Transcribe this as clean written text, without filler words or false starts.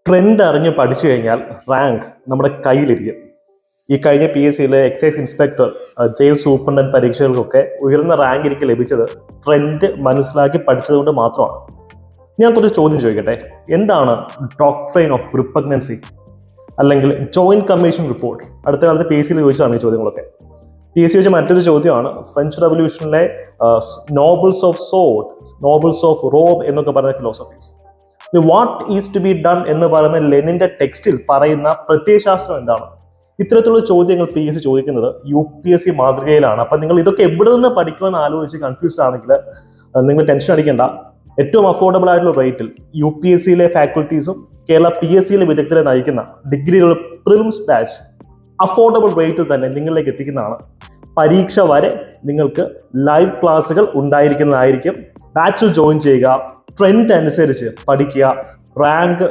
Trend അറിഞ്ഞ് പഠിച്ചു കഴിഞ്ഞാൽ റാങ്ക് നമ്മുടെ കയ്യിലിരിക്കും. ഈ കഴിഞ്ഞ PSCയിലെ എക്സൈസ് ഇൻസ്പെക്ടർ, ജയിൽ സൂപ്രണ്ടന്റ് പരീക്ഷകൾക്കൊക്കെ ഉയർന്ന റാങ്ക് എനിക്ക് ലഭിച്ചത് ട്രെൻഡ് മനസ്സിലാക്കി പഠിച്ചതുകൊണ്ട് മാത്രമാണ്. ഞാൻ കുറച്ച് ചോദ്യം ചോദിക്കട്ടെ. എന്താണ് ഡോക്ട്രൈൻ ഓഫ് റിപ്പഗ്നൻസി അല്ലെങ്കിൽ ജോയിന്റ് കമ്മീഷൻ റിപ്പോർട്ട്? അടുത്ത കാലത്ത് PSCയിൽ ചോദിച്ചതാണ് ഈ ചോദ്യങ്ങളൊക്കെ. PSC ചോദിച്ച മറ്റൊരു ചോദ്യമാണ് ഫ്രഞ്ച് റവല്യൂഷനിലെ nobles of sword, nobles of robe എന്നൊക്കെ പറയുന്ന philosophies. What is to be done എന്ന് പറയുന്ന ലെനിന്റെ ടെക്സ്റ്റിൽ പറയുന്ന പ്രത്യയശാസ്ത്രം എന്താണ്? ഇത്തരത്തിലുള്ള ചോദ്യങ്ങൾ PSC ചോദിക്കുന്നത് UPSC മാതൃകയിലാണ്. അപ്പൊ നിങ്ങൾ ഇതൊക്കെ എവിടെ നിന്ന് പഠിക്കുമെന്ന് ആലോചിച്ച് കൺഫ്യൂസ്ഡ് ആണെങ്കിൽ നിങ്ങൾ ടെൻഷൻ അടിക്കേണ്ട. ഏറ്റവും അഫോർഡബിൾ ആയിട്ടുള്ള റേറ്റിൽ UPSCയിലെ ഫാക്കൽറ്റീസും കേരള PSCയിലെ വിദഗ്ധരെ നയിക്കുന്ന ഡിഗ്രികൾ പ്രിലിംസ് ബാച്ച് അഫോർഡബിൾ റേറ്റിൽ തന്നെ നിങ്ങളിലേക്ക് എത്തിക്കുന്നതാണ്. പരീക്ഷ വരെ നിങ്ങൾക്ക് ലൈവ് ക്ലാസ്സുകൾ ഉണ്ടായിരിക്കുന്നതായിരിക്കും. ബാച്ചിൽ ജോയിൻ ചെയ്യുക, ട്രെൻഡ് അനുസരിച്ച് പഠിക്കുക, റാങ്ക്